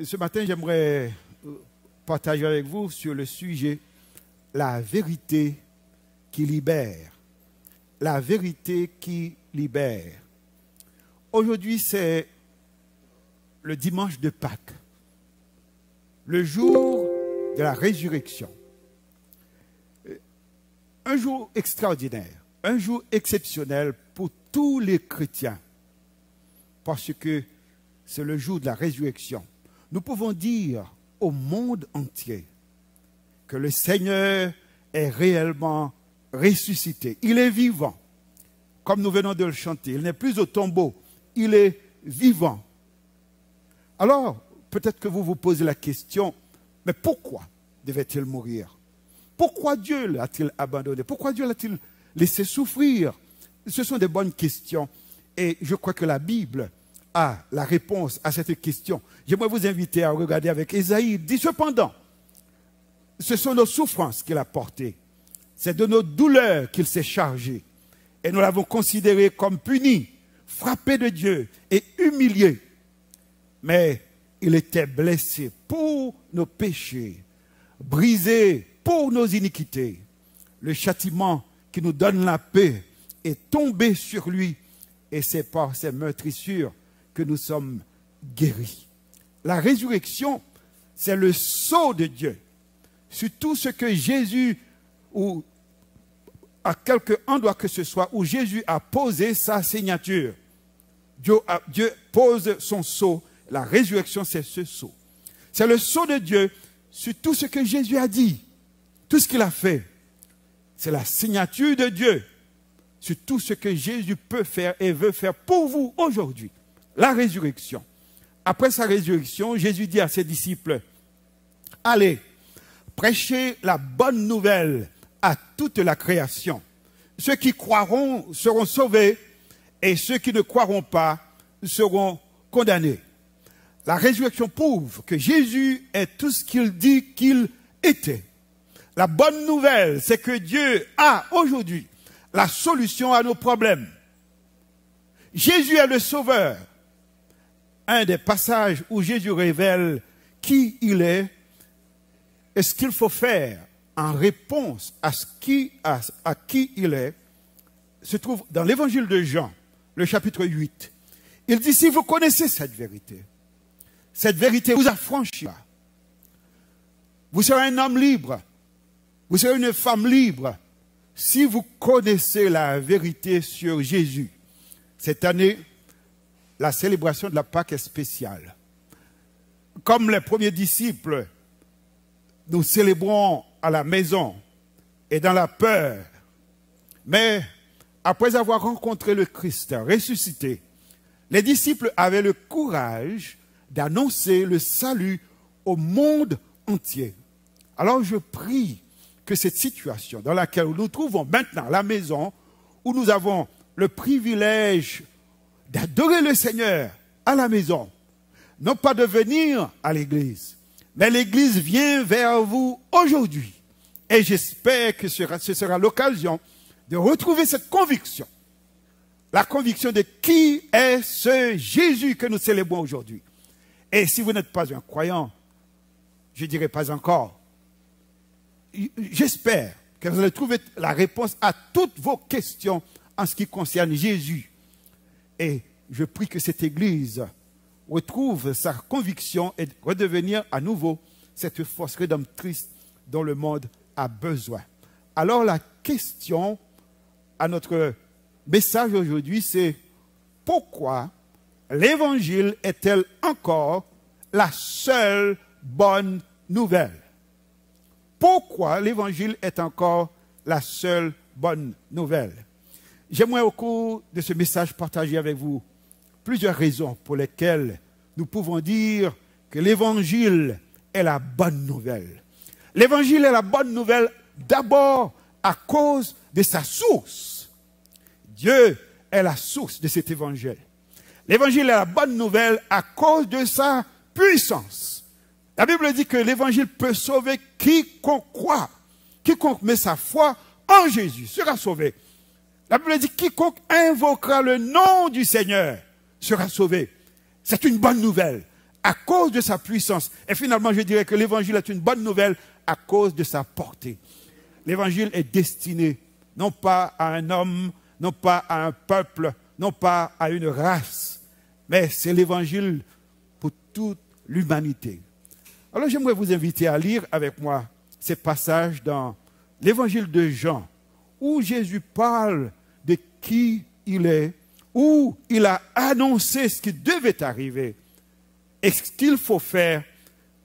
Ce matin, j'aimerais partager avec vous sur le sujet la vérité qui libère. La vérité qui libère. Aujourd'hui, c'est le dimanche de Pâques, le jour de la résurrection. Un jour extraordinaire, un jour exceptionnel pour tous les chrétiens, parce que c'est le jour de la résurrection. Nous pouvons dire au monde entier que le Seigneur est réellement ressuscité. Il est vivant, comme nous venons de le chanter. Il n'est plus au tombeau, il est vivant. Alors, peut-être que vous vous posez la question, mais pourquoi devait-il mourir? Pourquoi Dieu l'a-t-il abandonné? Pourquoi Dieu l'a-t-il laissé souffrir? Ce sont des bonnes questions et je crois que la Bible a la réponse à cette question. J'aimerais vous inviter à regarder avec Ésaïe. Il dit cependant, ce sont nos souffrances qu'il a portées. C'est de nos douleurs qu'il s'est chargé. Et nous l'avons considéré comme puni, frappé de Dieu et humilié. Mais il était blessé pour nos péchés, brisé pour nos iniquités. Le châtiment qui nous donne la paix est tombé sur lui et c'est par ses meurtrissures que nous sommes guéris. La résurrection, c'est le sceau de Dieu sur tout ce que Jésus, ou à quelque endroit que ce soit, où Jésus a posé sa signature. Dieu pose son sceau. La résurrection, c'est ce sceau. C'est le sceau de Dieu sur tout ce que Jésus a dit, tout ce qu'il a fait. C'est la signature de Dieu sur tout ce que Jésus peut faire et veut faire pour vous aujourd'hui. La résurrection. Après sa résurrection, Jésus dit à ses disciples, allez, prêchez la bonne nouvelle à toute la création. Ceux qui croiront seront sauvés et ceux qui ne croiront pas seront condamnés. La résurrection prouve que Jésus est tout ce qu'il dit qu'il était. La bonne nouvelle, c'est que Dieu a aujourd'hui la solution à nos problèmes. Jésus est le Sauveur. Un des passages où Jésus révèle qui il est et ce qu'il faut faire en réponse à qui il est, se trouve dans l'évangile de Jean, le chapitre 8. Il dit, si vous connaissez cette vérité vous affranchira. Vous serez un homme libre, vous serez une femme libre, si vous connaissez la vérité sur Jésus. Cette année, la célébration de la Pâque est spéciale. Comme les premiers disciples, nous célébrons à la maison et dans la peur. Mais après avoir rencontré le Christ ressuscité, les disciples avaient le courage d'annoncer le salut au monde entier. Alors je prie que cette situation dans laquelle nous nous trouvons maintenant, à la maison, où nous avons le privilège d'adorer le Seigneur à la maison, non pas de venir à l'église, mais l'église vient vers vous aujourd'hui. Et j'espère que ce sera l'occasion de retrouver cette conviction. La conviction de qui est ce Jésus que nous célébrons aujourd'hui. Et si vous n'êtes pas un croyant, je dirais pas encore. J'espère que vous allez trouver la réponse à toutes vos questions en ce qui concerne Jésus. Et je prie que cette église retrouve sa conviction et redevenir à nouveau cette force rédemptrice dont le monde a besoin. Alors la question à notre message aujourd'hui, c'est pourquoi l'évangile est-elle encore la seule bonne nouvelle? Pourquoi l'évangile est encore la seule bonne nouvelle? J'aimerais au cours de ce message partager avec vous plusieurs raisons pour lesquelles nous pouvons dire que l'évangile est la bonne nouvelle. L'évangile est la bonne nouvelle d'abord à cause de sa source. Dieu est la source de cet évangile. L'évangile est la bonne nouvelle à cause de sa puissance. La Bible dit que l'évangile peut sauver quiconque croit. Quiconque met sa foi en Jésus sera sauvé. La Bible dit quiconque invoquera le nom du Seigneur sera sauvé. C'est une bonne nouvelle. à cause de sa puissance. Et finalement, je dirais que l'évangile est une bonne nouvelle à cause de sa portée. L'évangile est destiné non pas à un homme, non pas à un peuple, non pas à une race, mais c'est l'évangile pour toute l'humanité. Alors j'aimerais vous inviter à lire avec moi ces passages dans l'évangile de Jean, où Jésus parle de qui il est, où il a annoncé ce qui devait arriver et ce qu'il faut faire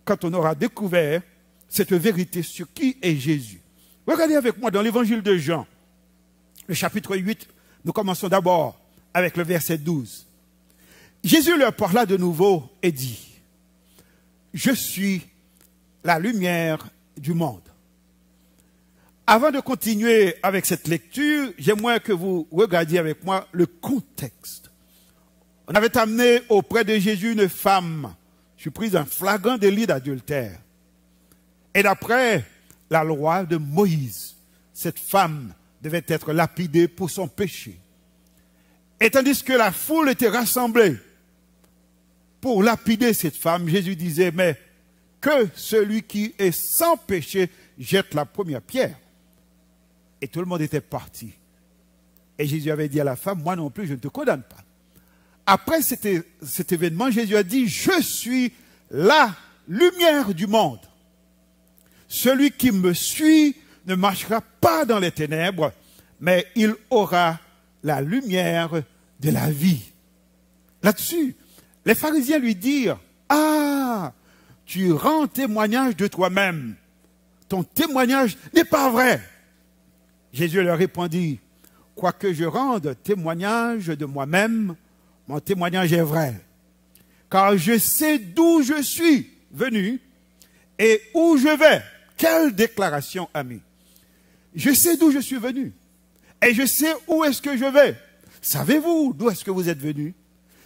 quand on aura découvert cette vérité sur qui est Jésus. Regardez avec moi dans l'évangile de Jean, le chapitre 8, nous commençons d'abord avec le verset 12. Jésus leur parla de nouveau et dit, « Je suis la lumière du monde. » Avant de continuer avec cette lecture, j'aimerais que vous regardiez avec moi le contexte. On avait amené auprès de Jésus une femme, je suis prise en flagrant délit d'adultère. Et d'après la loi de Moïse, cette femme devait être lapidée pour son péché. Et tandis que la foule était rassemblée pour lapider cette femme, Jésus disait, mais que celui qui est sans péché jette la première pierre. Et tout le monde était parti. Et Jésus avait dit à la femme, moi non plus, je ne te condamne pas. Après cet événement, Jésus a dit, je suis la lumière du monde. Celui qui me suit ne marchera pas dans les ténèbres, mais il aura la lumière de la vie. Là-dessus, les pharisiens lui dirent, ah, tu rends témoignage de toi-même. Ton témoignage n'est pas vrai. Jésus leur répondit, quoique je rende témoignage de moi-même, mon témoignage est vrai. Car je sais d'où je suis venu et où je vais. Quelle déclaration, ami. Je sais d'où je suis venu et je sais où est-ce que je vais. Savez-vous d'où est-ce que vous êtes venu?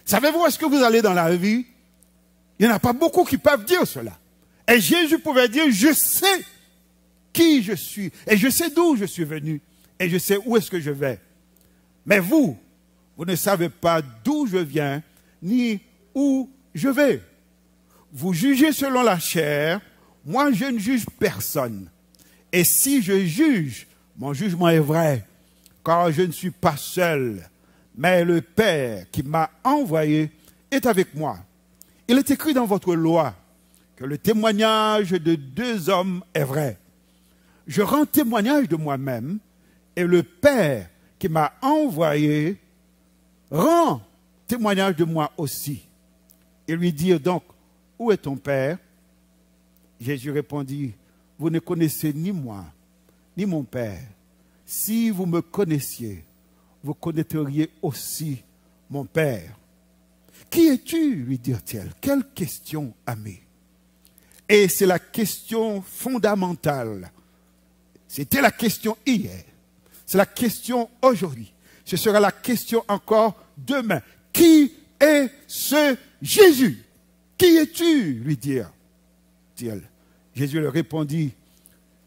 Savez-vous où est-ce que vous allez dans la vie? Il n'y en a pas beaucoup qui peuvent dire cela. Et Jésus pouvait dire, je sais qui je suis et je sais d'où je suis venu et je sais où est-ce que je vais. Mais vous, vous ne savez pas d'où je viens ni où je vais. Vous jugez selon la chair, moi je ne juge personne. Et si je juge, mon jugement est vrai, car je ne suis pas seul, mais le Père qui m'a envoyé est avec moi. Il est écrit dans votre loi que le témoignage de deux hommes est vrai. Je rends témoignage de moi-même et le Père qui m'a envoyé rend témoignage de moi aussi. Et lui dire donc, où est ton Père? Jésus répondit, vous ne connaissez ni moi, ni mon Père. Si vous me connaissiez, vous connaîtriez aussi mon Père. Qui es-tu, lui dirent-ils? Quelle question, ami. Et c'est la question fondamentale. C'était la question hier. C'est la question aujourd'hui. Ce sera la question encore demain. Qui est ce Jésus? Qui es-tu, lui dirent-ils. Jésus leur répondit,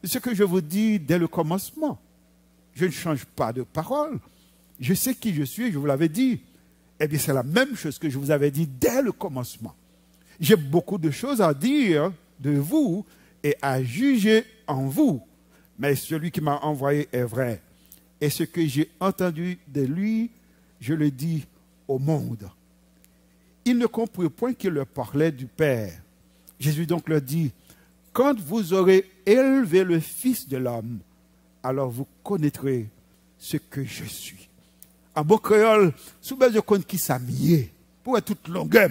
ce que je vous dis dès le commencement. Je ne change pas de parole. Je sais qui je suis, je vous l'avais dit. Eh bien, c'est la même chose que je vous avais dit dès le commencement. J'ai beaucoup de choses à dire de vous et à juger en vous. Mais celui qui m'a envoyé est vrai. Et ce que j'ai entendu de lui, je le dis au monde. Ils ne comprirent point qu'il leur parlait du Père. Jésus donc leur dit, quand vous aurez élevé le Fils de l'homme, alors vous connaîtrez ce que je suis. En bon créole, sous base de compte qui s'amie, pour être toute longueur.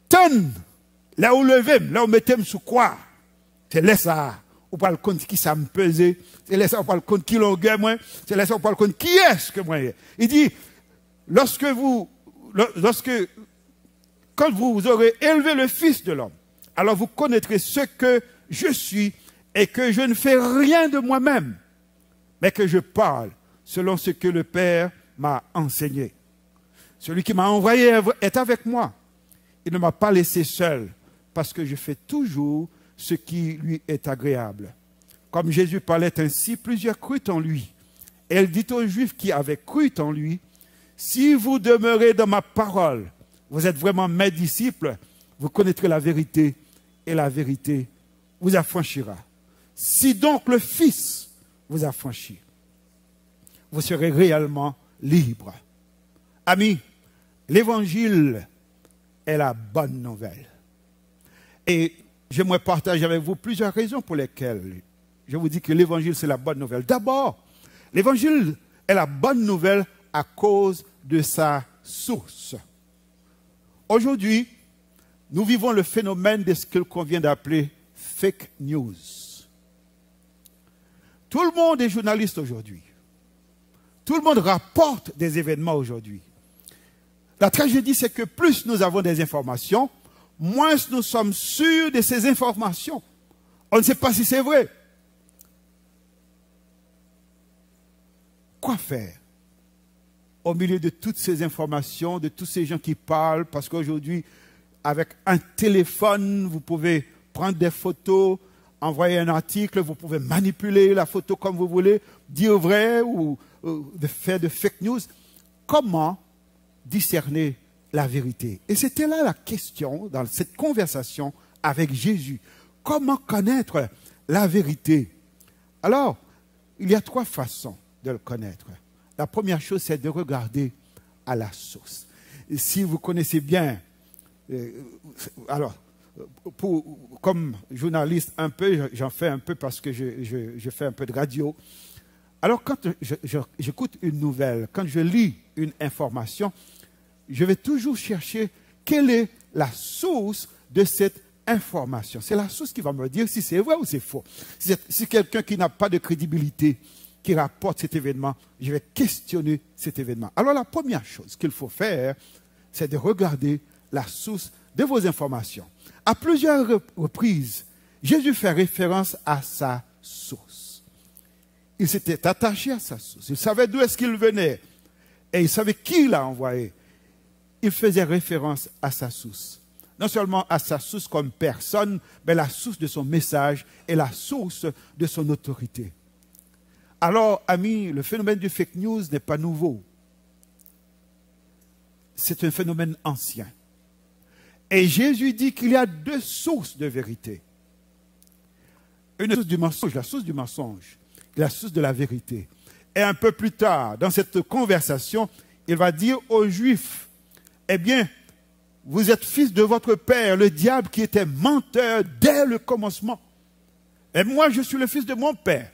Tonne, là où levé, là où mettez sous quoi, c'est là ça. Ou pas le compte qui ça me pesait, c'est là ça, ou pas le compte qui longueur, moi, c'est là ça, ou pas le compte qui est-ce que moi. Il dit, quand vous aurez élevé le Fils de l'homme, alors vous connaîtrez ce que je suis et que je ne fais rien de moi-même, mais que je parle selon ce que le Père m'a enseigné. Celui qui m'a envoyé est avec moi. Il ne m'a pas laissé seul parce que je fais toujours ce qui lui est agréable. Comme Jésus parlait ainsi, plusieurs crurent en lui. Elle dit aux Juifs qui avaient cru en lui, si vous demeurez dans ma parole, vous êtes vraiment mes disciples, vous connaîtrez la vérité et la vérité vous affranchira. Si donc le Fils vous affranchit, vous serez réellement libres. Amis, l'évangile est la bonne nouvelle. Et j'aimerais partager avec vous plusieurs raisons pour lesquelles je vous dis que l'évangile c'est la bonne nouvelle. D'abord, l'évangile est la bonne nouvelle à cause de sa source. Aujourd'hui, nous vivons le phénomène de ce qu'il convient d'appeler fake news. Tout le monde est journaliste aujourd'hui. Tout le monde rapporte des événements aujourd'hui. La tragédie, c'est que plus nous avons des informations, moins nous sommes sûrs de ces informations. On ne sait pas si c'est vrai. Quoi faire au milieu de toutes ces informations, de tous ces gens qui parlent? Parce qu'aujourd'hui, avec un téléphone, vous pouvez prendre des photos, envoyer un article, vous pouvez manipuler la photo comme vous voulez, dire vrai ou faire de fake news. Comment discerner la vérité? Et c'était là la question dans cette conversation avec Jésus. Comment connaître la vérité? Alors, il y a 3 façons de le connaître. La première chose, c'est de regarder à la source. Et si vous connaissez bien, alors, comme journaliste un peu, j'en fais un peu parce que je fais un peu de radio. Alors, quand j'écoute une nouvelle, quand je lis une information, je vais toujours chercher quelle est la source de cette information. C'est la source qui va me dire si c'est vrai ou c'est faux. Si quelqu'un qui n'a pas de crédibilité qui rapporte cet événement, je vais questionner cet événement. Alors la première chose qu'il faut faire, c'est de regarder la source de vos informations. À plusieurs reprises, Jésus fait référence à sa source. Il s'était attaché à sa source. Il savait d'où est-ce qu'il venait. Et il savait qui l'a envoyé. Il faisait référence à sa source. Non seulement à sa source comme personne, mais la source de son message et la source de son autorité. Alors, amis, le phénomène du fake news n'est pas nouveau. C'est un phénomène ancien. Et Jésus dit qu'il y a 2 sources de vérité. Une source du mensonge, la source du mensonge, et la source de la vérité. Et un peu plus tard, dans cette conversation, il va dire aux Juifs, eh bien, vous êtes fils de votre père, le diable qui était menteur dès le commencement. Et moi, je suis le fils de mon père.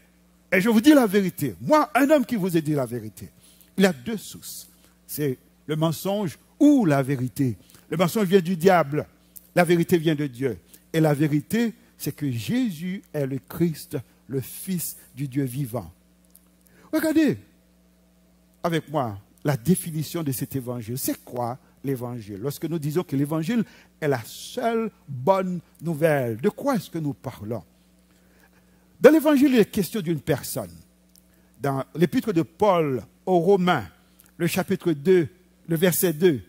Et je vous dis la vérité. Moi, un homme qui vous a dit la vérité. Il y a 2 sources. C'est le mensonge ou la vérité. Le mensonge vient du diable. La vérité vient de Dieu. Et la vérité, c'est que Jésus est le Christ, le Fils du Dieu vivant. Regardez avec moi la définition de cet évangile. C'est quoi l'évangile? Lorsque nous disons que l'évangile est la seule bonne nouvelle, de quoi est-ce que nous parlons? Dans l'évangile, il est question d'une personne. Dans l'épître de Paul aux Romains, le chapitre 2, le verset 2,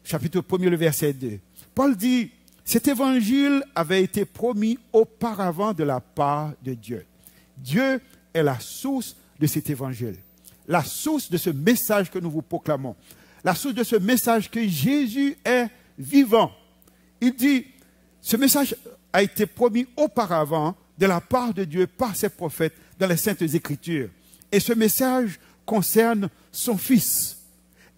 chapitre 1er, le verset 2, Paul dit, cet évangile avait été promis auparavant de la part de Dieu. Dieu est la source de cet évangile, la source de ce message que nous vous proclamons, la source de ce message que Jésus est vivant. Il dit, ce message a été promis auparavant de la part de Dieu par ses prophètes dans les Saintes Écritures. Et ce message concerne son Fils.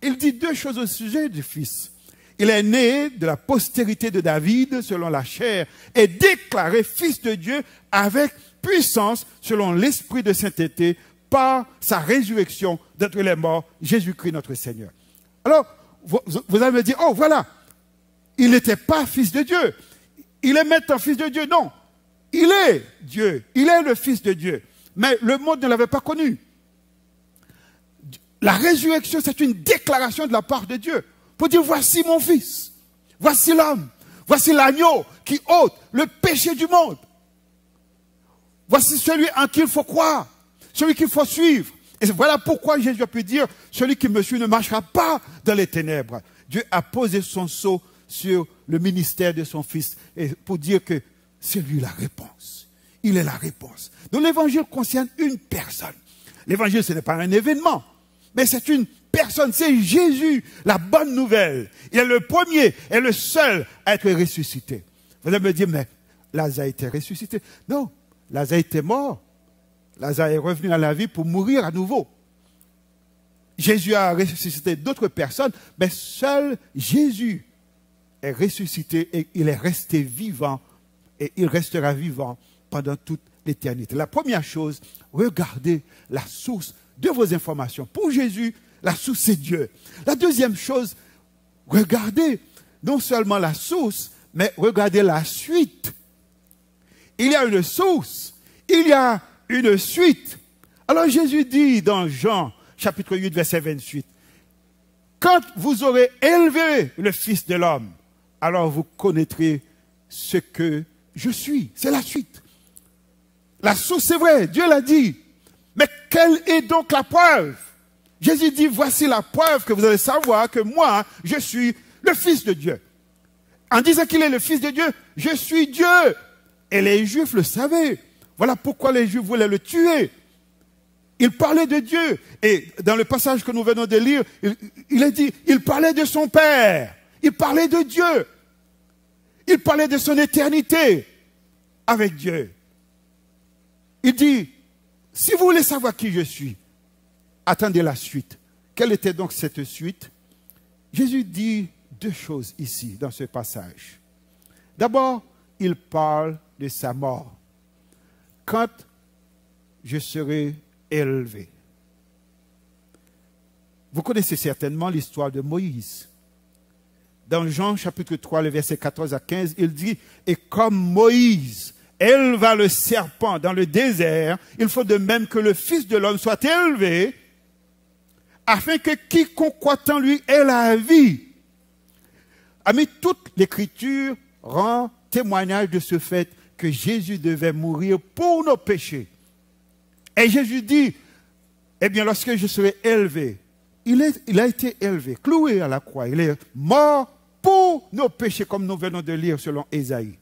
Il dit 2 choses au sujet du Fils. Il est né de la postérité de David selon la chair et déclaré Fils de Dieu avec puissance selon l'esprit de sainteté par sa résurrection d'entre les morts, Jésus-Christ notre Seigneur. Alors, vous allez me dire, oh voilà, il n'était pas Fils de Dieu. Il est maintenant Fils de Dieu. Non. Il est Dieu, il est le Fils de Dieu. Mais le monde ne l'avait pas connu. La résurrection, c'est une déclaration de la part de Dieu. Pour dire, voici mon Fils, voici l'homme, voici l'agneau qui ôte le péché du monde. Voici celui en qui il faut croire, celui qu'il faut suivre. Et voilà pourquoi Jésus a pu dire, celui qui me suit ne marchera pas dans les ténèbres. Dieu a posé son sceau sur le ministère de son Fils et pour dire que c'est lui la réponse. Il est la réponse. Donc l'évangile concerne une personne. L'évangile, ce n'est pas un événement, mais c'est une personne. C'est Jésus, la bonne nouvelle. Il est le premier et le seul à être ressuscité. Vous allez me dire, mais Lazare était ressuscité. Non, Lazare était mort. Lazare est revenu à la vie pour mourir à nouveau. Jésus a ressuscité d'autres personnes, mais seul Jésus est ressuscité et il est resté vivant et il restera vivant pendant toute l'éternité. La première chose, regardez la source de vos informations. Pour Jésus, la source c'est Dieu. La deuxième chose, regardez non seulement la source, mais regardez la suite. Il y a une source, il y a une suite. Alors Jésus dit dans Jean, chapitre 8, verset 28, « Quand vous aurez élevé le Fils de l'homme, alors vous connaîtrez ce que je suis. » C'est la suite. La source, c'est vrai, Dieu l'a dit. Mais quelle est donc la preuve? Jésus dit, voici la preuve que vous allez savoir que moi, je suis le Fils de Dieu. En disant qu'il est le Fils de Dieu, je suis Dieu. Et les Juifs le savaient. Voilà pourquoi les Juifs voulaient le tuer. Il parlait de Dieu. Et dans le passage que nous venons de lire, il est dit, il parlait de son Père. Il parlait de Dieu. Il parlait de son éternité avec Dieu. Il dit, si vous voulez savoir qui je suis, attendez la suite. Quelle était donc cette suite? Jésus dit deux choses ici, dans ce passage. D'abord, il parle de sa mort. Quand je serai élevé. Vous connaissez certainement l'histoire de Moïse. Dans Jean chapitre 3, le verset 14 à 15, il dit, « Et comme Moïse éleva le serpent dans le désert, il faut de même que le Fils de l'homme soit élevé, afin que quiconque croit en lui ait la vie. » Amis, toute l'Écriture rend témoignage de ce fait que Jésus devait mourir pour nos péchés. Et Jésus dit, eh bien, lorsque je serai élevé, il a été élevé, cloué à la croix, il est mort pour nos péchés, comme nous venons de lire selon Ésaïe.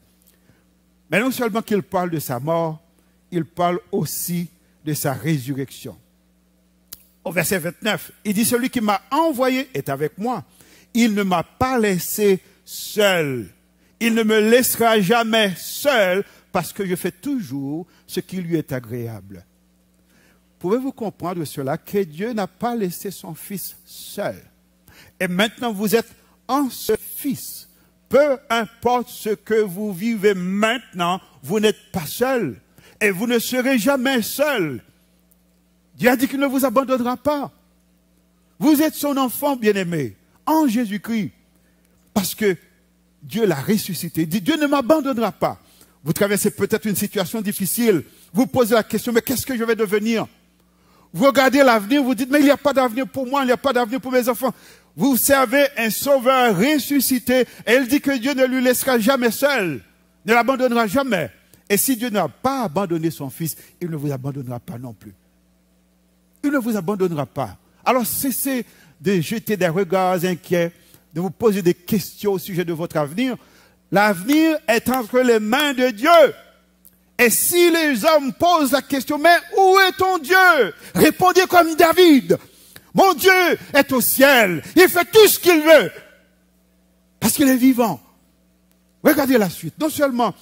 Mais non seulement qu'il parle de sa mort, il parle aussi de sa résurrection. Au verset 29, il dit, celui qui m'a envoyé est avec moi. Il ne m'a pas laissé seul. Il ne me laissera jamais seul parce que je fais toujours ce qui lui est agréable. Pouvez-vous comprendre cela, que Dieu n'a pas laissé son Fils seul? Et maintenant vous êtes en ce Fils. Peu importe ce que vous vivez maintenant, vous n'êtes pas seul. Et vous ne serez jamais seul. Dieu a dit qu'il ne vous abandonnera pas. Vous êtes son enfant bien-aimé, en Jésus-Christ. Parce que Dieu l'a ressuscité. Il dit, Dieu ne m'abandonnera pas. Vous traversez peut-être une situation difficile. Vous posez la question, mais qu'est-ce que je vais devenir? Vous regardez l'avenir, vous dites, mais il n'y a pas d'avenir pour moi, il n'y a pas d'avenir pour mes enfants. Vous servez un sauveur ressuscité et il dit que Dieu ne lui laissera jamais seul, ne l'abandonnera jamais. Et si Dieu n'a pas abandonné son Fils, il ne vous abandonnera pas non plus. Il ne vous abandonnera pas. Alors cessez de jeter des regards inquiets, de vous poser des questions au sujet de votre avenir. L'avenir est entre les mains de Dieu. Et si les hommes posent la question, mais où est ton Dieu? Répondez comme David. Mon Dieu est au ciel. Il fait tout ce qu'il veut. Parce qu'il est vivant. Regardez la suite. Non seulement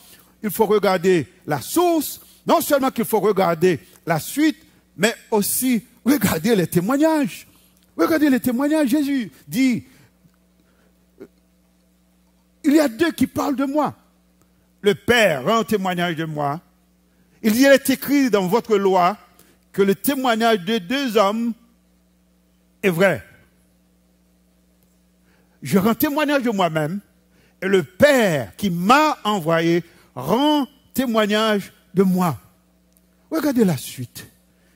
il faut regarder la source, non seulement qu'il faut regarder la suite, mais aussi regarder les témoignages. Regardez les témoignages. Jésus dit, il y a deux qui parlent de moi. Le Père rend témoignage de moi. Il est écrit dans votre loi que le témoignage de deux hommes est vrai. Je rends témoignage de moi-même et le Père qui m'a envoyé rend témoignage de moi. Regardez la suite.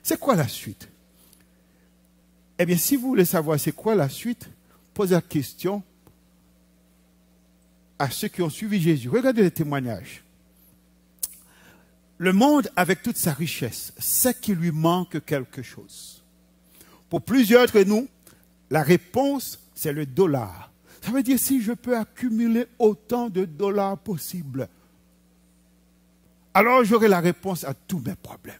C'est quoi la suite? Eh bien, si vous voulez savoir c'est quoi la suite, posez la question à ceux qui ont suivi Jésus. Regardez les témoignages. Le monde, avec toute sa richesse, sait qu'il lui manque quelque chose. Pour plusieurs d'entre nous, la réponse, c'est le dollar. Ça veut dire si je peux accumuler autant de dollars possible, alors j'aurai la réponse à tous mes problèmes.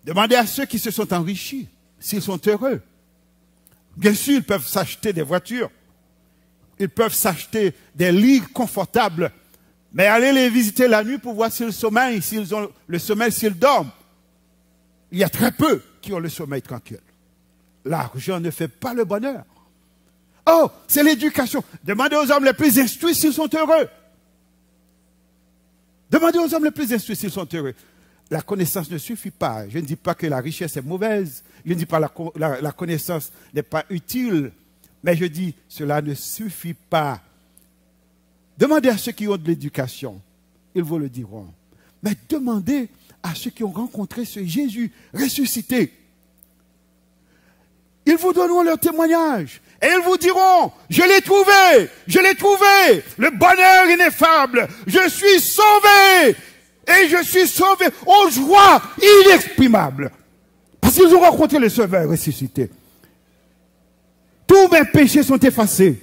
Demandez à ceux qui se sont enrichis. s'ils sont heureux. Bien sûr, ils peuvent s'acheter des voitures. Ils peuvent s'acheter des lits confortables. Mais aller les visiter la nuit pour voir s'ils sommeillent, s'ils ont le sommeil, s'ils dorment. Il y a très peu qui ont le sommeil tranquille. L'argent ne fait pas le bonheur. Oh, c'est l'éducation. Demandez aux hommes les plus instruits s'ils sont heureux. Demandez aux hommes les plus instruits s'ils sont heureux. La connaissance ne suffit pas. Je ne dis pas que la richesse est mauvaise. Je ne dis pas que la connaissance n'est pas utile. Mais je dis, cela ne suffit pas. Demandez à ceux qui ont de l'éducation. Ils vous le diront. Mais demandez à ceux qui ont rencontré ce Jésus ressuscité. Ils vous donneront leur témoignage. Et ils vous diront, je l'ai trouvé, le bonheur ineffable, je suis sauvé, et je suis sauvé aux joies inexprimables. Parce qu'ils ont rencontré le Sauveur ressuscité. Tous mes péchés sont effacés.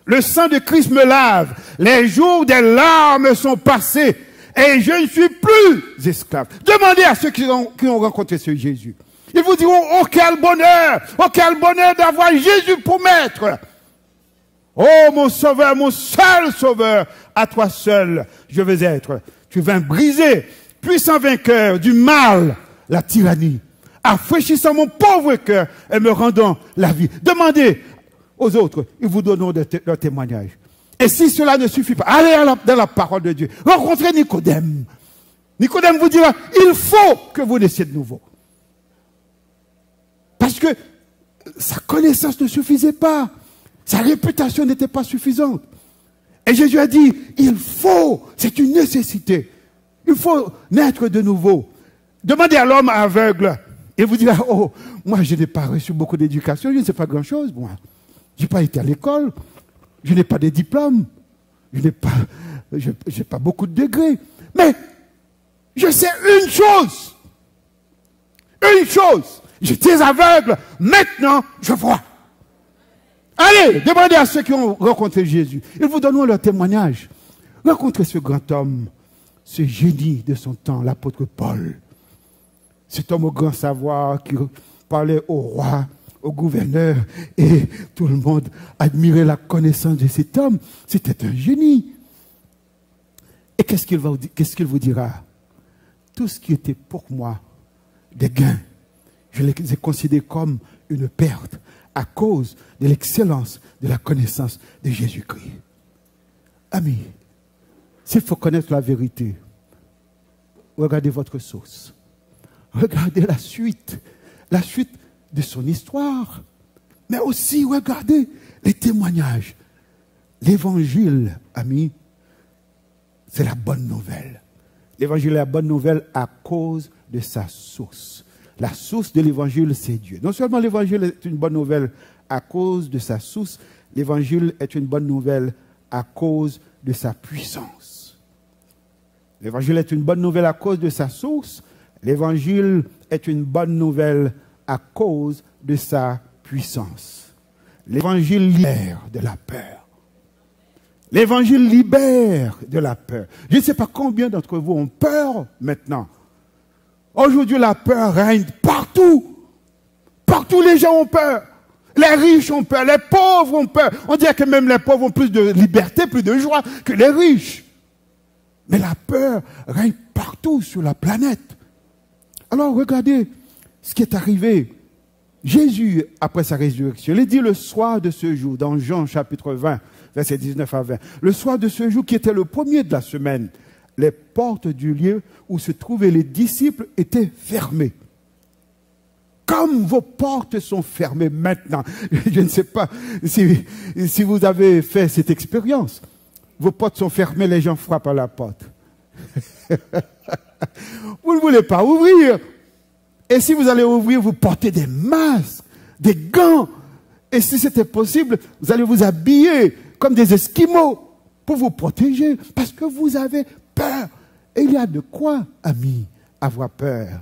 Le sang de Christ me lave. Les jours des larmes sont passés. Et je ne suis plus esclave. Demandez à ceux qui ont rencontré ce Jésus. Ils vous diront, oh quel bonheur d'avoir Jésus pour maître. Oh mon sauveur, mon seul sauveur, à toi seul je veux être. Tu viens briser, puissant vainqueur du mal, la tyrannie, rafraîchissant mon pauvre cœur et me rendant la vie. Demandez aux autres, ils vous donneront leur témoignage. Et si cela ne suffit pas, allez dans la parole de Dieu. Rencontrez Nicodème. Nicodème vous dira, il faut que vous naissiez de nouveau. Parce que sa connaissance ne suffisait pas. Sa réputation n'était pas suffisante. Et Jésus a dit, il faut, c'est une nécessité. Il faut naître de nouveau. Demandez à l'homme aveugle. Il vous dira, oh, moi je n'ai pas reçu beaucoup d'éducation, je ne sais pas grand-chose, moi. Je n'ai pas été à l'école, je n'ai pas de diplôme, je n'ai pas beaucoup de degrés. Mais je sais une chose. J'étais aveugle, maintenant je vois. Allez, demandez à ceux qui ont rencontré Jésus. Ils vous donneront leur témoignage. Rencontrez ce grand homme, ce génie de son temps, l'apôtre Paul. Cet homme au grand savoir qui parlait au roi, au gouverneur, et tout le monde admirait la connaissance de cet homme. C'était un génie. Et qu'est-ce qu'il vous dira? Tout ce qui était pour moi des gains, je les ai considérés comme une perte à cause de l'excellence de la connaissance de Jésus-Christ. Amis, s'il faut connaître la vérité, regardez votre source. Regardez la suite de son histoire, mais aussi regardez les témoignages. L'évangile, amis, c'est la bonne nouvelle. L'évangile est la bonne nouvelle à cause de sa source. La source de l'évangile, c'est Dieu. Non seulement l'évangile est une bonne nouvelle à cause de sa source, l'évangile est une bonne nouvelle à cause de sa puissance. L'évangile est une bonne nouvelle à cause de sa source. L'évangile est une bonne nouvelle à cause de sa puissance. L'évangile libère de la peur. L'évangile libère de la peur. Je ne sais pas combien d'entre vous ont peur maintenant. Aujourd'hui, la peur règne partout. Partout, les gens ont peur. Les riches ont peur, les pauvres ont peur. On dirait que même les pauvres ont plus de liberté, plus de joie que les riches. Mais la peur règne partout sur la planète. Alors regardez ce qui est arrivé. Jésus, après sa résurrection, il est dit le soir de ce jour, dans Jean chapitre 20, versets 19 à 20, le soir de ce jour qui était le premier de la semaine, les portes du lieu où se trouvaient les disciples étaient fermées. Comme vos portes sont fermées maintenant, je ne sais pas si vous avez fait cette expérience. Vos portes sont fermées, les gens frappent à la porte. Vous ne voulez pas ouvrir. Et si vous allez ouvrir, vous portez des masques, des gants. Et si c'était possible, vous allez vous habiller comme des Esquimaux pour vous protéger. Parce que vous avez peur. Et il y a de quoi, amis, avoir peur.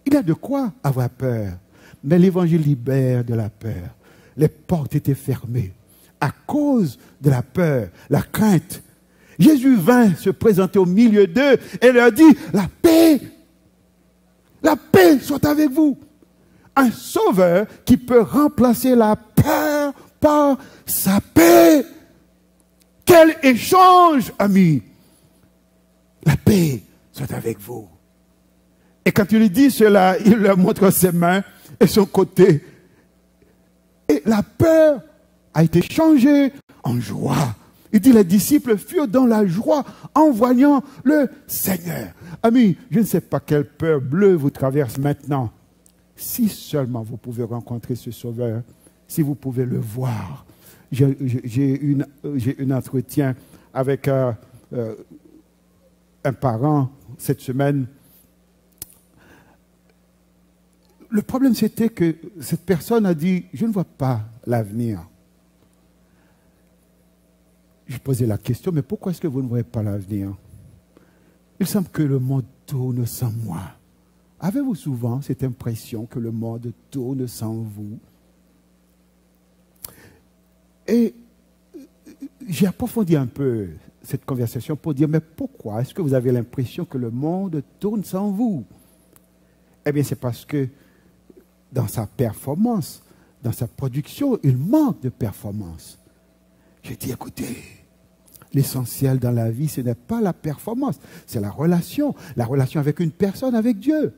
Il y a de quoi avoir peur. Mais l'évangile libère de la peur. Les portes étaient fermées à cause de la peur, la crainte. Jésus vint se présenter au milieu d'eux et leur dit, la paix soit avec vous. un sauveur qui peut remplacer la peur par sa paix. Quel échange, amis! La paix soit avec vous. Et quand il lui dit cela, il leur montre ses mains et son côté. Et la peur a été changée en joie. Il dit, les disciples furent dans la joie en voyant le Seigneur. Amis, je ne sais pas quelle peur bleue vous traverse maintenant. Si seulement vous pouvez rencontrer ce Sauveur, si vous pouvez le voir. J'ai eu un entretien avec un parent cette semaine. Le problème, c'était que cette personne a dit, je ne vois pas l'avenir. Je posais la question, mais pourquoi est-ce que vous ne voyez pas l'avenir? Il semble que le monde tourne sans moi. Avez-vous souvent cette impression que le monde tourne sans vous? Et j'ai approfondi un peu cette conversation pour dire, mais pourquoi est-ce que vous avez l'impression que le monde tourne sans vous? Eh bien, c'est parce que dans sa performance, dans sa production, il manque de performance. J'ai dit, écoutez, l'essentiel dans la vie, ce n'est pas la performance, c'est la relation avec une personne, avec Dieu.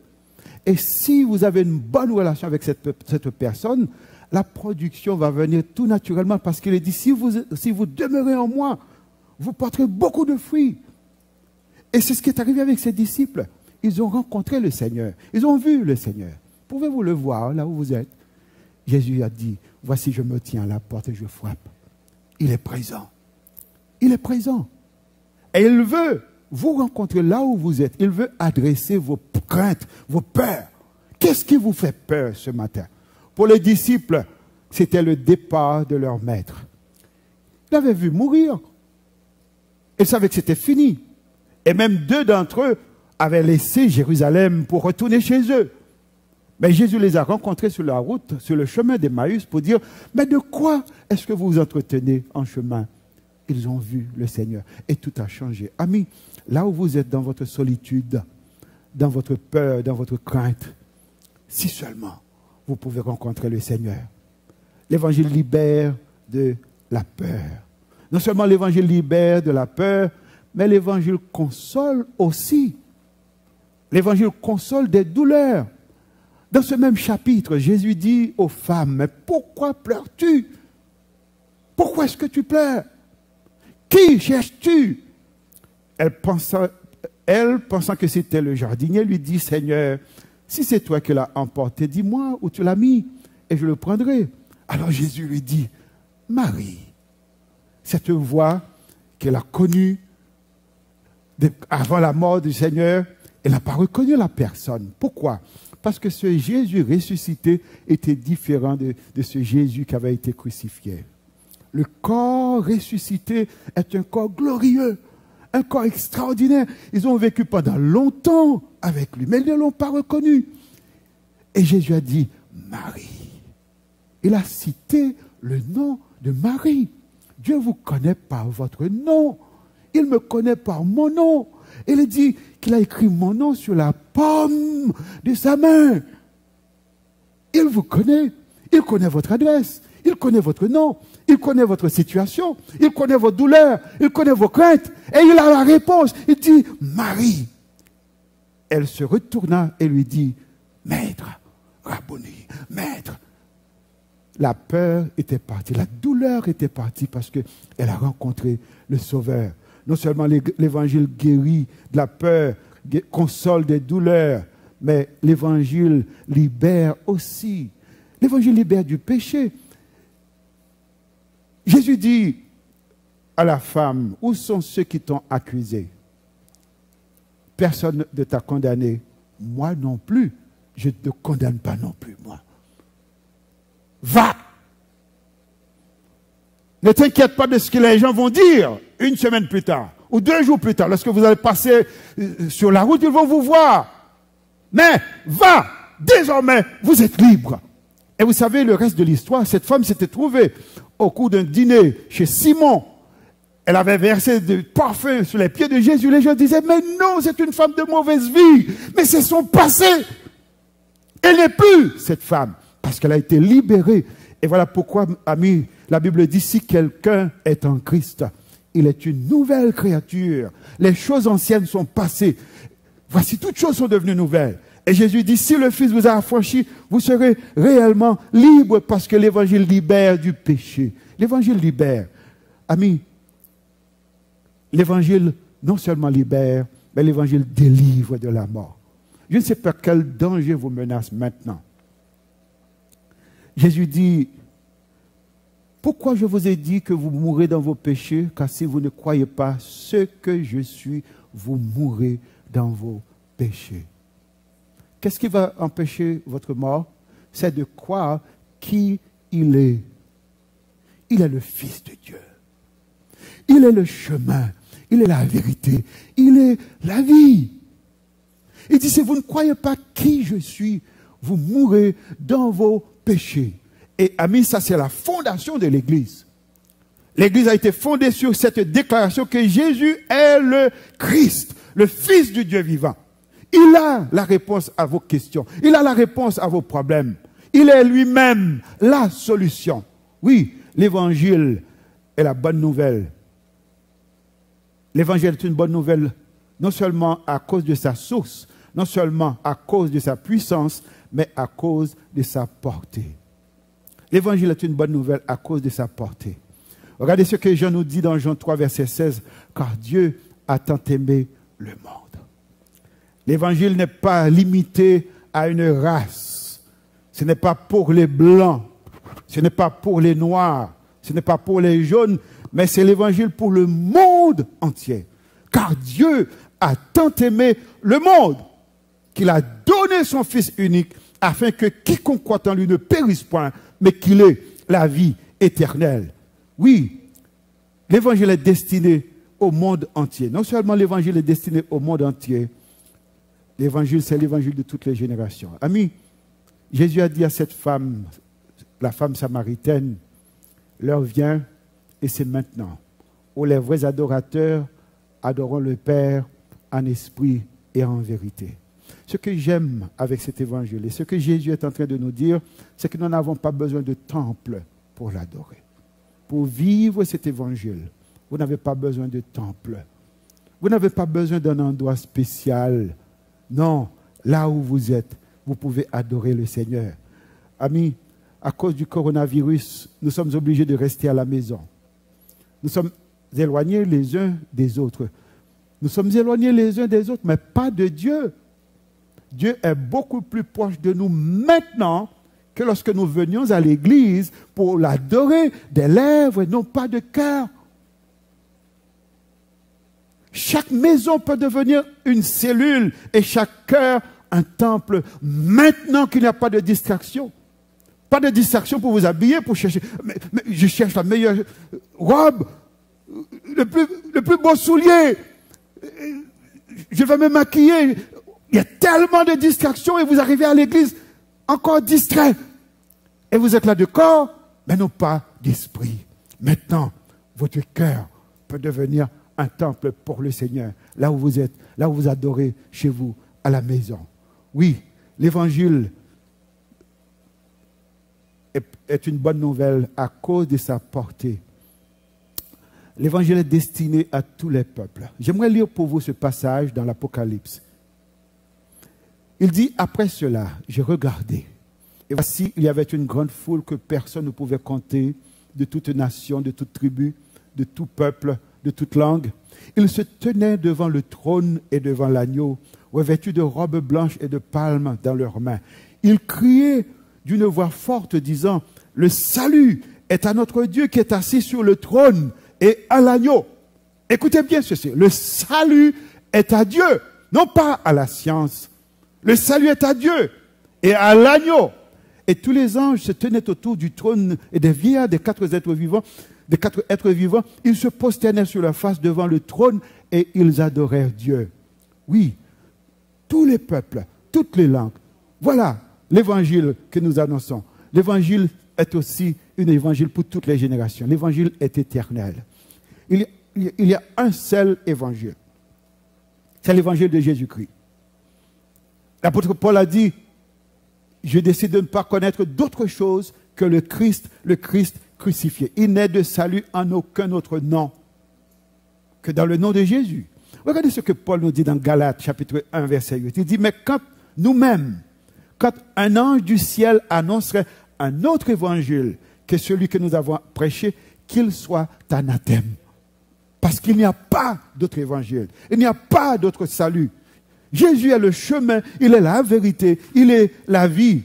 Et si vous avez une bonne relation avec cette personne, la production va venir tout naturellement parce qu'il est dit, si vous demeurez en moi, vous porterez beaucoup de fruits. Et c'est ce qui est arrivé avec ses disciples. Ils ont rencontré le Seigneur. Ils ont vu le Seigneur. Pouvez-vous le voir là où vous êtes? Jésus a dit, voici je me tiens à la porte et je frappe. Il est présent. Il est présent. Et il veut vous rencontrer là où vous êtes. Il veut adresser vos craintes, vos peurs. Qu'est-ce qui vous fait peur ce matin? Pour les disciples, c'était le départ de leur maître. Ils l'avaient vu mourir. Ils savaient que c'était fini. Et même 2 d'entre eux avaient laissé Jérusalem pour retourner chez eux. Mais Jésus les a rencontrés sur la route, sur le chemin d'Emmaüs pour dire, mais de quoi est-ce que vous vous entretenez en chemin? Ils ont vu le Seigneur et tout a changé. Amis, là où vous êtes dans votre solitude, dans votre peur, dans votre crainte, si seulement vous pouvez rencontrer le Seigneur. L'évangile libère de la peur. Non seulement l'évangile libère de la peur, mais l'évangile console aussi. L'évangile console des douleurs. Dans ce même chapitre, Jésus dit aux femmes, mais pourquoi pleures-tu? Pourquoi est-ce que tu pleures? Qui cherches-tu? Elle, pensant que c'était le jardinier, lui dit, Seigneur, si c'est toi qui l'as emporté, dis-moi où tu l'as mis et je le prendrai. Alors Jésus lui dit, Marie. Cette voix qu'elle a connue avant la mort du Seigneur, elle n'a pas reconnu la personne. Pourquoi? Parce que ce Jésus ressuscité était différent de ce Jésus qui avait été crucifié. Le corps ressuscité est un corps glorieux, un corps extraordinaire. Ils ont vécu pendant longtemps avec lui, mais ils ne l'ont pas reconnu. Et Jésus a dit, Marie. Il a cité le nom de Marie. Dieu vous connaît par votre nom. Il me connaît par mon nom. Il dit qu'il a écrit mon nom sur la paume de sa main. Il vous connaît. Il connaît votre adresse. Il connaît votre nom. Il connaît votre situation. Il connaît vos douleurs. Il connaît vos craintes. Et il a la réponse. Il dit, Marie. Elle se retourna et lui dit, Maître, Rabboni, Maître. La peur était partie, la douleur était partie parce qu'elle a rencontré le Sauveur. Non seulement l'évangile guérit de la peur, console des douleurs, mais l'évangile libère aussi. L'évangile libère du péché. Jésus dit à la femme, où sont ceux qui t'ont accusé? Personne ne t'a condamné. Moi non plus. Je ne te condamne pas non plus, moi. Va. Ne t'inquiète pas de ce que les gens vont dire une semaine plus tard ou 2 jours plus tard. Lorsque vous allez passer sur la route, ils vont vous voir. Mais va. Désormais, vous êtes libre. Et vous savez, le reste de l'histoire, cette femme s'était trouvée au cours d'un dîner chez Simon. Elle avait versé du parfum sur les pieds de Jésus. Les gens disaient, mais non, c'est une femme de mauvaise vie. Mais c'est son passé. Elle n'est plus cette femme, parce qu'elle a été libérée. Et voilà pourquoi, amis, la Bible dit, si quelqu'un est en Christ, il est une nouvelle créature. Les choses anciennes sont passées. Voici, toutes choses sont devenues nouvelles. Et Jésus dit, si le Fils vous a affranchi, vous serez réellement libre parce que l'Évangile libère du péché. L'Évangile libère. Amis, l'Évangile non seulement libère, mais l'Évangile délivre de la mort. Je ne sais pas quel danger vous menace maintenant. Jésus dit, pourquoi je vous ai dit que vous mourrez dans vos péchés, car si vous ne croyez pas ce que je suis, vous mourrez dans vos péchés. Qu'est-ce qui va empêcher votre mort? C'est de croire qui il est. Il est le Fils de Dieu. Il est le chemin. Il est la vérité. Il est la vie. Il dit, si vous ne croyez pas qui je suis, vous mourrez dans vos péchés. Et amis, ça c'est la fondation de l'Église. L'Église a été fondée sur cette déclaration que Jésus est le Christ, le Fils du Dieu vivant. Il a la réponse à vos questions. Il a la réponse à vos problèmes. Il est lui-même la solution. Oui, l'Évangile est la bonne nouvelle. L'Évangile est une bonne nouvelle, non seulement à cause de sa source, non seulement à cause de sa puissance, mais à cause de sa portée. L'Évangile est une bonne nouvelle à cause de sa portée. Regardez ce que Jean nous dit dans Jean 3, verset 16. Car Dieu a tant aimé le monde. L'Évangile n'est pas limité à une race. Ce n'est pas pour les blancs. Ce n'est pas pour les noirs. Ce n'est pas pour les jaunes. Mais c'est l'Évangile pour le monde entier. Car Dieu a tant aimé le monde qu'il a donné son Fils unique afin que quiconque croit en lui ne périsse point, mais qu'il ait la vie éternelle. Oui, l'Évangile est destiné au monde entier. Non seulement l'Évangile est destiné au monde entier, l'Évangile, c'est l'Évangile de toutes les générations. Amis, Jésus a dit à cette femme, la femme samaritaine, l'heure vient et c'est maintenant, où les vrais adorateurs adoreront le Père en esprit et en vérité. Ce que j'aime avec cet évangile et ce que Jésus est en train de nous dire, c'est que nous n'avons pas besoin de temple pour l'adorer. Pour vivre cet évangile, vous n'avez pas besoin de temple. Vous n'avez pas besoin d'un endroit spécial. Non, là où vous êtes, vous pouvez adorer le Seigneur. Amis, à cause du coronavirus, nous sommes obligés de rester à la maison. Nous sommes éloignés les uns des autres. Nous sommes éloignés les uns des autres, mais pas de Dieu. Dieu est beaucoup plus proche de nous maintenant que lorsque nous venions à l'église pour l'adorer des lèvres et non pas de cœur. Chaque maison peut devenir une cellule et chaque cœur un temple maintenant qu'il n'y a pas de distraction. Pas de distraction pour vous habiller, pour chercher. Mais je cherche la meilleure robe, le plus beau soulier. Je vais me maquiller. Il y a tellement de distractions et vous arrivez à l'église encore distrait. Et vous êtes là de corps, mais non pas d'esprit. Maintenant, votre cœur peut devenir un temple pour le Seigneur. Là où vous êtes, là où vous adorez chez vous, à la maison. Oui, l'évangile est une bonne nouvelle à cause de sa portée. L'évangile est destiné à tous les peuples. J'aimerais lire pour vous ce passage dans l'Apocalypse. Il dit, après cela, j'ai regardé. Et voici, il y avait une grande foule que personne ne pouvait compter, de toute nation, de toute tribu, de tout peuple, de toute langue. Ils se tenaient devant le trône et devant l'agneau, revêtus de robes blanches et de palmes dans leurs mains. Ils criaient d'une voix forte, disant, le salut est à notre Dieu qui est assis sur le trône et à l'agneau. Écoutez bien ceci, le salut est à Dieu, non pas à la science. Le salut est à Dieu et à l'agneau. Et tous les anges se tenaient autour du trône et des vieillards, des quatre êtres vivants, ils se prosternaient sur leur face devant le trône et ils adorèrent Dieu. Oui, tous les peuples, toutes les langues. Voilà l'évangile que nous annonçons. L'évangile est aussi un évangile pour toutes les générations. L'évangile est éternel. Il y a un seul évangile. C'est l'évangile de Jésus-Christ. L'apôtre Paul a dit, je décide de ne pas connaître d'autre chose que le Christ crucifié. Il n'est de salut en aucun autre nom que dans le nom de Jésus. Regardez ce que Paul nous dit dans Galates, chapitre 1, verset 8. Il dit, mais quand nous-mêmes, quand un ange du ciel annoncerait un autre évangile que celui que nous avons prêché, qu'il soit anathème. Parce qu'il n'y a pas d'autre évangile. Il n'y a pas d'autre salut. Jésus est le chemin, il est la vérité, il est la vie.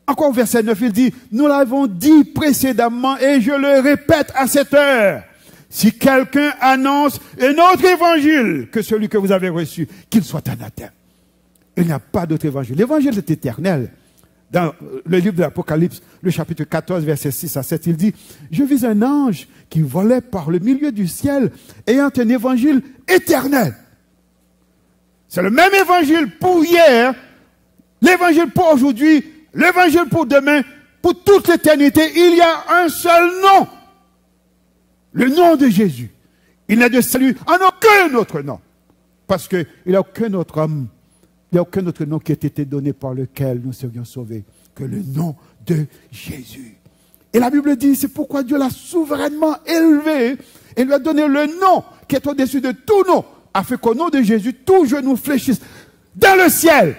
Encore verset 9, il dit, nous l'avons dit précédemment et je le répète à cette heure. Si quelqu'un annonce un autre évangile que celui que vous avez reçu, qu'il soit anathème. Il n'y a pas d'autre évangile. L'évangile est éternel. Dans le livre de l'Apocalypse, le chapitre 14, verset 6 à 7, il dit, je vis un ange qui volait par le milieu du ciel, ayant un évangile éternel. C'est le même évangile pour hier, l'évangile pour aujourd'hui, l'évangile pour demain, pour toute l'éternité. Il y a un seul nom. Le nom de Jésus. Il n'a de salut en aucun autre nom. Parce qu'il n'y a aucun autre homme, il n'y a aucun autre nom qui ait été donné par lequel nous serions sauvés que le nom de Jésus. Et la Bible dit, c'est pourquoi Dieu l'a souverainement élevé et lui a donné le nom qui est au-dessus de tout nom, afin qu'au nom de Jésus, tout genou fléchisse dans le ciel,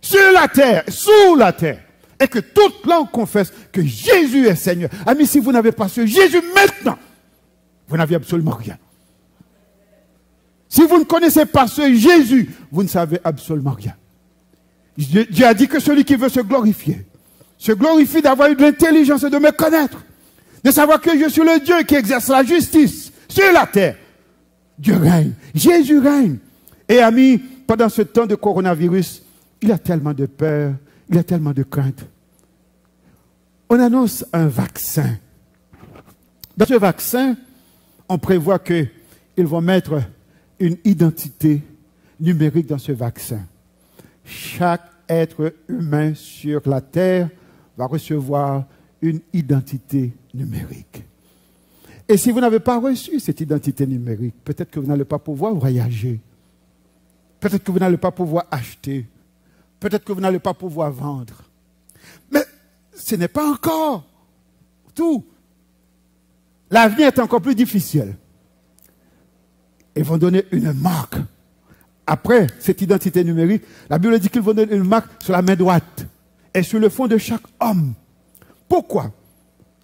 sur la terre, sous la terre. Et que toute langue confesse que Jésus est Seigneur. Amis, si vous n'avez pas ce Jésus maintenant, vous n'avez absolument rien. Si vous ne connaissez pas ce Jésus, vous ne savez absolument rien. Dieu a dit que celui qui veut se glorifie d'avoir eu de l'intelligence et de me connaître, de savoir que je suis le Dieu qui exerce la justice sur la terre. Dieu règne, Jésus règne. Et amis, pendant ce temps de coronavirus, il y a tellement de peur, il y a tellement de crainte. On annonce un vaccin. Dans ce vaccin, on prévoit qu'ils vont mettre une identité numérique dans ce vaccin. Chaque être humain sur la terre va recevoir une identité numérique. Et si vous n'avez pas reçu cette identité numérique, peut-être que vous n'allez pas pouvoir voyager. Peut-être que vous n'allez pas pouvoir acheter. Peut-être que vous n'allez pas pouvoir vendre. Mais ce n'est pas encore tout. L'avenir est encore plus difficile. Ils vont donner une marque. Après cette identité numérique, la Bible dit qu'ils vont donner une marque sur la main droite et sur le front de chaque homme. Pourquoi?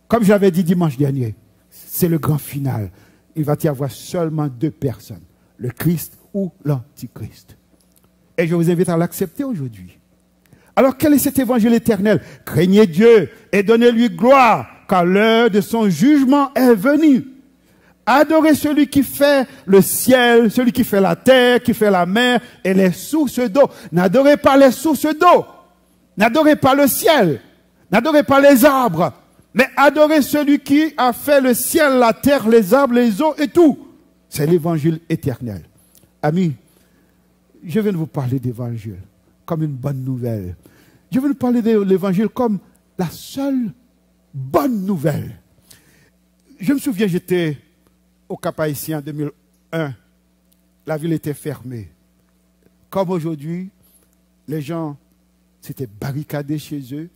Comme j'avais dit dimanche dernier, c'est le grand final. Il va y avoir seulement deux personnes, le Christ ou l'Antichrist. Et je vous invite à l'accepter aujourd'hui. Alors quel est cet évangile éternel? Craignez Dieu et donnez-lui gloire, car l'heure de son jugement est venue. Adorez celui qui fait le ciel, celui qui fait la terre, qui fait la mer et les sources d'eau. N'adorez pas les sources d'eau. N'adorez pas le ciel. N'adorez pas les arbres. Mais adorez celui qui a fait le ciel, la terre, les arbres, les eaux et tout. C'est l'évangile éternel. Amis, je viens de vous parler d'évangile comme une bonne nouvelle. Je viens de parler de l'évangile comme la seule bonne nouvelle. Je me souviens, j'étais au Cap-Haïtien en 2001. La ville était fermée. Comme aujourd'hui, les gens s'étaient barricadés chez eux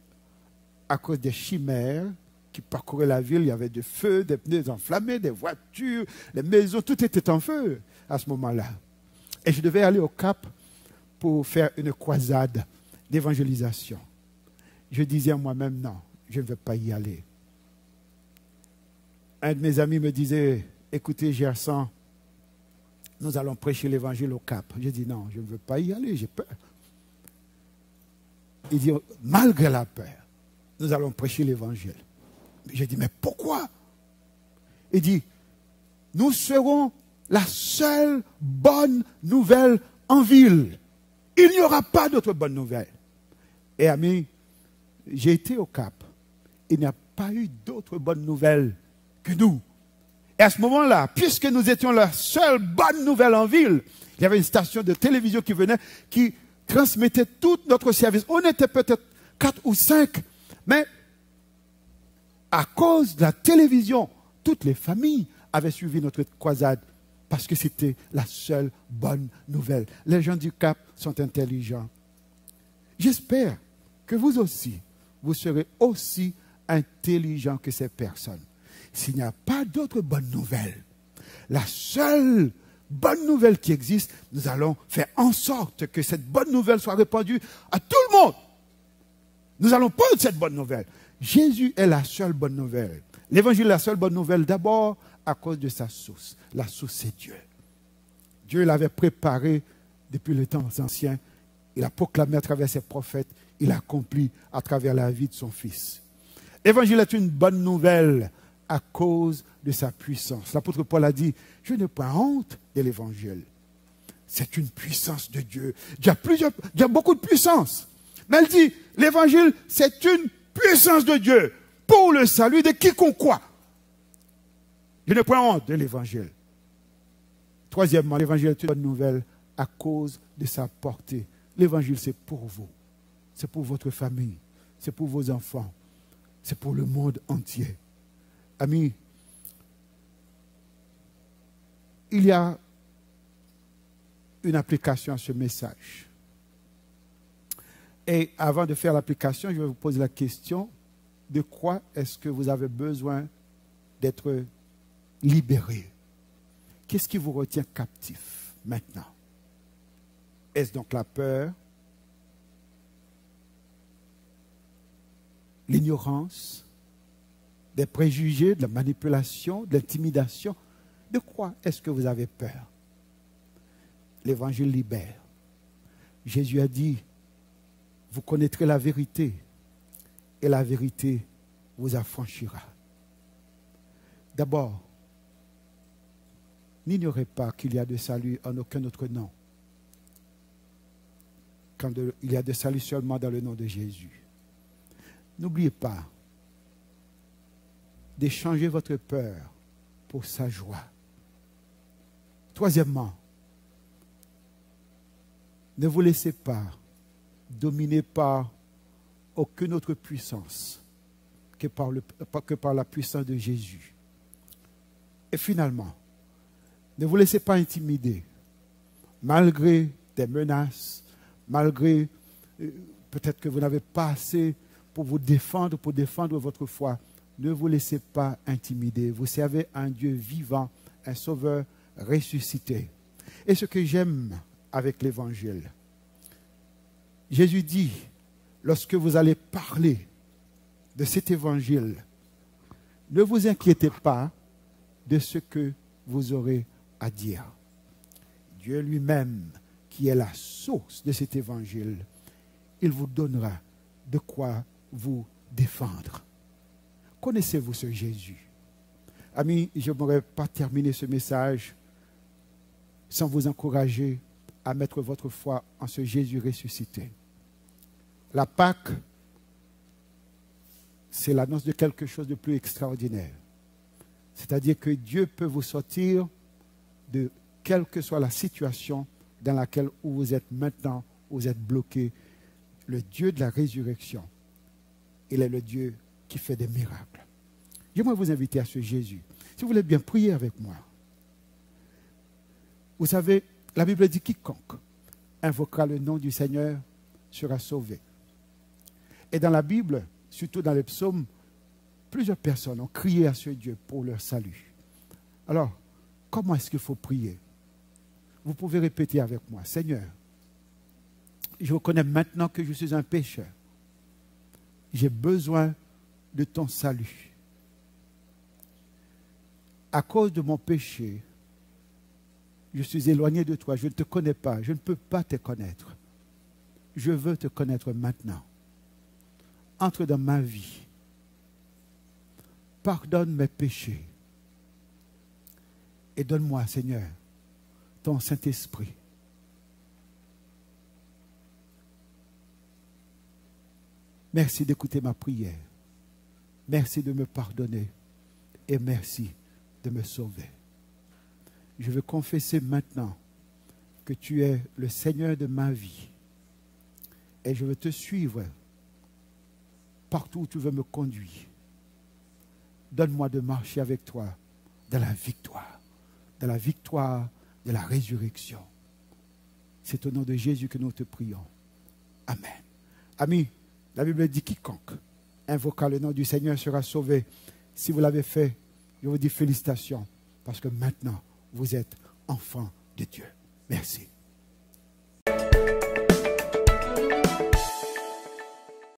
à cause des chimères qui parcouraient la ville. Il y avait des feux, des pneus enflammés, des voitures, les maisons, tout était en feu à ce moment-là. Et je devais aller au Cap pour faire une croisade d'évangélisation. Je disais à moi-même, non, je ne veux pas y aller. Un de mes amis me disait, écoutez Gerson, nous allons prêcher l'évangile au Cap. Je dis, non, je ne veux pas y aller, j'ai peur. Il dit, malgré la peur, nous allons prêcher l'évangile. J'ai dit, mais pourquoi? Il dit, nous serons la seule bonne nouvelle en ville. Il n'y aura pas d'autre bonne nouvelle. Et amis, j'ai été au Cap. Il n'y a pas eu d'autre bonne nouvelle que nous. Et à ce moment-là, puisque nous étions la seule bonne nouvelle en ville, il y avait une station de télévision qui venait, qui transmettait tout notre service. On était peut-être 4 ou 5, mais à cause de la télévision, toutes les familles avaient suivi notre croisade parce que c'était la seule bonne nouvelle. Les gens du Cap sont intelligents. J'espère que vous aussi, vous serez aussi intelligents que ces personnes. S'il n'y a pas d'autre bonne nouvelle, la seule bonne nouvelle qui existe, nous allons faire en sorte que cette bonne nouvelle soit répandue à tout le monde. Nous allons prendre cette bonne nouvelle. Jésus est la seule bonne nouvelle. L'évangile est la seule bonne nouvelle d'abord à cause de sa source. La source, c'est Dieu. Dieu l'avait préparé depuis les temps anciens. Il a proclamé à travers ses prophètes. Il a accompli à travers la vie de son Fils. L'évangile est une bonne nouvelle à cause de sa puissance. L'apôtre Paul a dit, je n'ai pas honte de l'évangile. C'est une puissance de Dieu. Dieu a beaucoup de puissance. Mais elle dit, l'évangile, c'est une puissance de Dieu pour le salut de quiconque croit. Je n'ai pas honte de l'évangile. Troisièmement, l'évangile est une bonne nouvelle à cause de sa portée. L'évangile, c'est pour vous. C'est pour votre famille. C'est pour vos enfants. C'est pour le monde entier. Amis, il y a une application à ce message. Et avant de faire l'application, je vais vous poser la question, de quoi est-ce que vous avez besoin d'être libéré? Qu'est-ce qui vous retient captif maintenant? Est-ce donc la peur, l'ignorance, des préjugés, de la manipulation, de l'intimidation? De quoi est-ce que vous avez peur? L'évangile libère. Jésus a dit, vous connaîtrez la vérité et la vérité vous affranchira. D'abord, n'ignorez pas qu'il y a de salut en aucun autre nom. Il y a de salut seulement dans le nom de Jésus. N'oubliez pas d'échanger votre peur pour sa joie. Troisièmement, ne vous laissez pas dominer par aucune autre puissance que par la puissance de Jésus. Et finalement, ne vous laissez pas intimider, malgré des menaces, malgré peut-être que vous n'avez pas assez pour défendre votre foi. Ne vous laissez pas intimider. Vous servez un Dieu vivant, un sauveur ressuscité. Et ce que j'aime avec l'évangile, Jésus dit, lorsque vous allez parler de cet évangile, ne vous inquiétez pas de ce que vous aurez à dire. Dieu lui-même, qui est la source de cet évangile, il vous donnera de quoi vous défendre. Connaissez-vous ce Jésus? Amis, je n'aurais pas terminé ce message sans vous encourager à mettre votre foi en ce Jésus ressuscité. La Pâque, c'est l'annonce de quelque chose de plus extraordinaire. C'est-à-dire que Dieu peut vous sortir de quelle que soit la situation dans laquelle vous êtes maintenant, où vous êtes bloqué. Le Dieu de la résurrection, il est le Dieu qui fait des miracles. J'aimerais vous inviter à ce Jésus. Si vous voulez bien prier avec moi. Vous savez, la Bible dit quiconque invoquera le nom du Seigneur sera sauvé. Et dans la Bible, surtout dans les psaumes, plusieurs personnes ont crié à ce Dieu pour leur salut. Alors, comment est-ce qu'il faut prier? Vous pouvez répéter avec moi. Seigneur, je reconnais maintenant que je suis un pécheur. J'ai besoin de ton salut. À cause de mon péché, je suis éloigné de toi. Je ne te connais pas. Je ne peux pas te connaître. Je veux te connaître maintenant. Entre dans ma vie. Pardonne mes péchés. Et donne-moi, Seigneur, ton Saint-Esprit. Merci d'écouter ma prière. Merci de me pardonner. Et merci de me sauver. Je veux confesser maintenant que tu es le Seigneur de ma vie. Et je veux te suivre partout où tu veux me conduire. Donne-moi de marcher avec toi dans la victoire de la résurrection. C'est au nom de Jésus que nous te prions. Amen. Amis, La Bible dit quiconque invoquera le nom du Seigneur sera sauvé. Si vous l'avez fait, je vous dis félicitations, parce que maintenant, vous êtes enfant de Dieu. Merci.